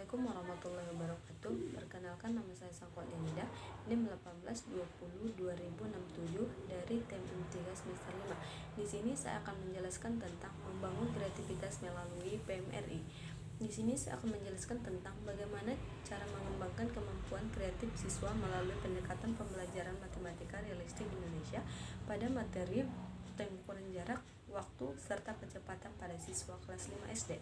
Assalamualaikum warahmatullahi wabarakatuh. Perkenalkan, nama saya Sangko Denida, NIM 18202067 dari TM3 semester 5. Di sini saya akan menjelaskan tentang membangun kreativitas melalui PMRI. Di sini saya akan menjelaskan tentang bagaimana cara mengembangkan kemampuan kreatif siswa melalui pendekatan pembelajaran matematika realistik di Indonesia pada materi tempo dan jarak waktu serta kecepatan pada siswa kelas 5 SD.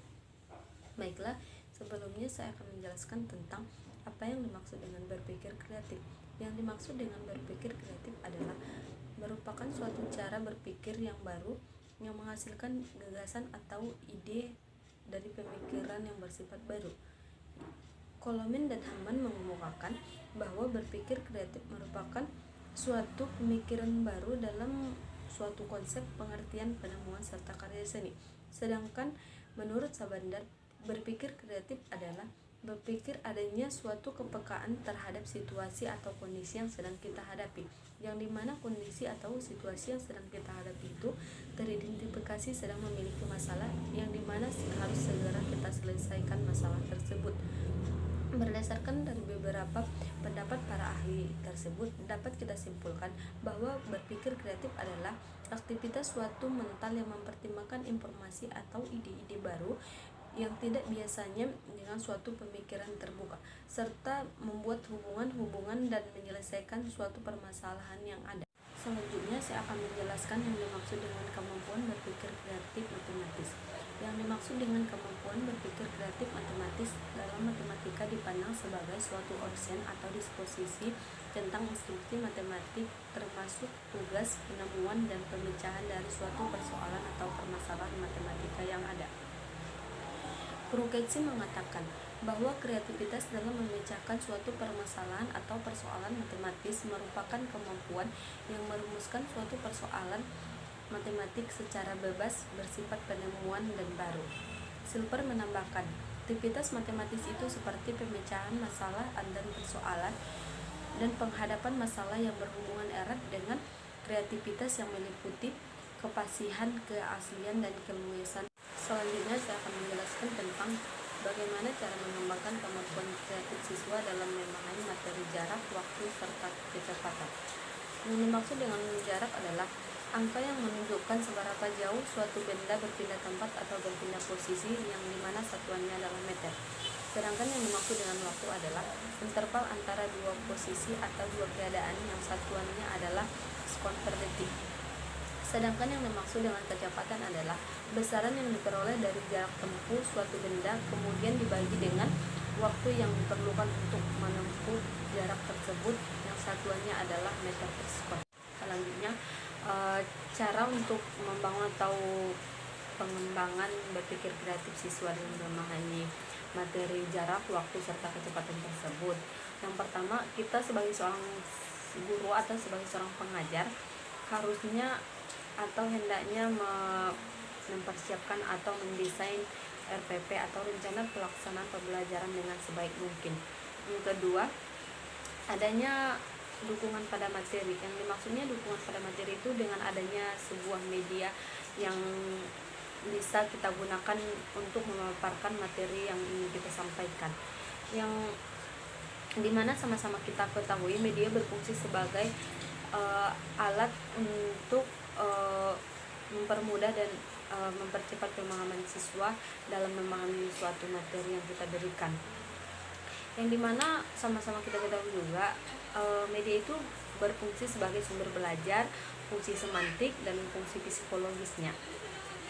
Baiklah, sebelumnya saya akan menjelaskan tentang apa yang dimaksud dengan berpikir kreatif. Yang dimaksud dengan berpikir kreatif adalah merupakan suatu cara berpikir yang baru yang menghasilkan gagasan atau ide dari pemikiran yang bersifat baru. Coleman dan Hamann mengemukakan bahwa berpikir kreatif merupakan suatu pemikiran baru dalam suatu konsep, pengertian, penemuan, serta karya seni. Sedangkan menurut Sabandar, berpikir kreatif adalah berpikir adanya suatu kepekaan terhadap situasi atau kondisi yang sedang kita hadapi, yang dimana kondisi atau situasi yang sedang kita hadapi itu teridentifikasi sedang memiliki masalah, yang dimana harus segera kita selesaikan masalah tersebut. Berdasarkan dari beberapa pendapat para ahli tersebut, dapat kita simpulkan bahwa berpikir kreatif adalah aktivitas suatu mental yang mempertimbangkan informasi atau ide-ide baru yang tidak biasanya dengan suatu pemikiran terbuka, serta membuat hubungan-hubungan dan menyelesaikan suatu permasalahan yang ada. Selanjutnya saya akan menjelaskan yang dimaksud dengan kemampuan berpikir kreatif matematis. Yang dimaksud dengan kemampuan berpikir kreatif matematis dalam matematika dipandang sebagai suatu orsen atau disposisi tentang instruksi matematik, termasuk tugas, penemuan, dan pemecahan dari suatu persoalan atau permasalahan matematika yang ada. Kruketsi mengatakan bahwa kreativitas dalam memecahkan suatu permasalahan atau persoalan matematis merupakan kemampuan yang merumuskan suatu persoalan matematik secara bebas, bersifat penemuan dan baru. Silver menambahkan, aktivitas matematis itu seperti pemecahan masalah dan persoalan dan penghadapan masalah yang berhubungan erat dengan kreativitas yang meliputi kepasihan, keaslian, dan keluasan. Selanjutnya saya akan menjelaskan tentang bagaimana cara mengembangkan kemampuan kreatif siswa dalam memahami materi jarak, waktu, serta kecepatan. Yang dimaksud dengan jarak adalah angka yang menunjukkan seberapa jauh suatu benda berpindah tempat atau berpindah posisi, yang dimana satuannya adalah meter. Sedangkan yang dimaksud dengan waktu adalah interval antara dua posisi atau dua keadaan yang satuannya adalah sekon per detik. Sedangkan yang dimaksud dengan kecepatan adalah besaran yang diperoleh dari jarak tempuh suatu benda kemudian dibagi dengan waktu yang diperlukan untuk menempuh jarak tersebut, yang satuannya adalah meter per sekon. Selanjutnya, cara untuk membangun atau pengembangan berpikir kreatif siswa dalam memahami materi jarak, waktu, serta kecepatan tersebut. Yang pertama, kita sebagai seorang guru atau sebagai seorang pengajar harusnya atau hendaknya mempersiapkan atau mendesain RPP atau rencana pelaksanaan pembelajaran dengan sebaik mungkin. Yang kedua, adanya dukungan pada materi. Yang dimaksudnya dukungan pada materi itu dengan adanya sebuah media yang bisa kita gunakan untuk memaparkan materi yang ingin kita sampaikan, yang dimana sama-sama kita ketahui media berfungsi sebagai alat untuk mempermudah dan mempercepat pemahaman siswa dalam memahami suatu materi yang kita berikan, yang dimana sama-sama kita ketahui juga media itu berfungsi sebagai sumber belajar, fungsi semantik, dan fungsi psikologisnya.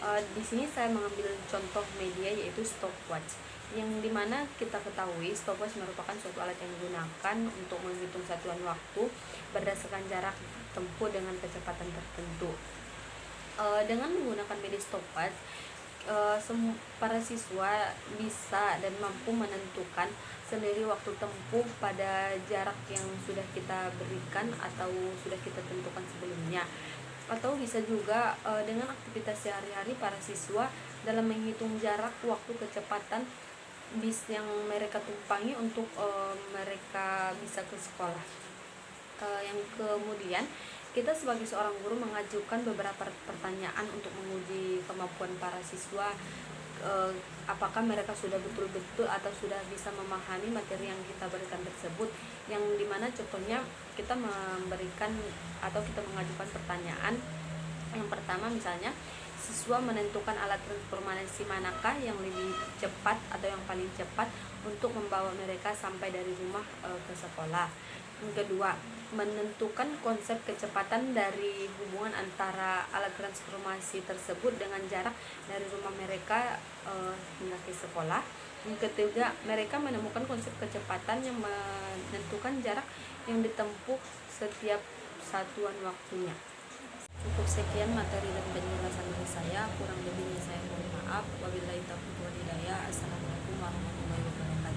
Di sini saya mengambil contoh media yaitu stopwatch, yang dimana kita ketahui stopwatch merupakan suatu alat yang digunakan untuk menghitung satuan waktu berdasarkan jarak tempuh dengan kecepatan tertentu. Dengan menggunakan media stopwatch, para siswa bisa dan mampu menentukan sendiri waktu tempuh pada jarak yang sudah kita berikan atau sudah kita tentukan sebelumnya. Atau bisa juga dengan aktivitas sehari-hari para siswa dalam menghitung jarak, waktu, kecepatan bis yang mereka tumpangi untuk mereka bisa ke sekolah. Yang kemudian kita sebagai seorang guru mengajukan beberapa pertanyaan untuk menguji kemampuan para siswa apakah mereka sudah betul-betul atau sudah bisa memahami materi yang kita berikan tersebut, yang dimana contohnya kita memberikan atau kita mengajukan pertanyaan. Yang pertama misalnya, siswa menentukan alat transportasi manakah yang lebih cepat atau yang paling cepat untuk membawa mereka sampai dari rumah ke sekolah. Yang kedua, menentukan konsep kecepatan dari hubungan antara alat transportasi tersebut dengan jarak dari rumah mereka hingga ke sekolah. Yang ketiga, mereka menemukan konsep kecepatan yang menentukan jarak yang ditempuh setiap satuan waktunya. Cukup sekian materi dan penjelasan dari saya, kurang lebihnya saya mohon maaf. Wabillahi taufiq wal hidayah. Assalamualaikum warahmatullahi wabarakatuh.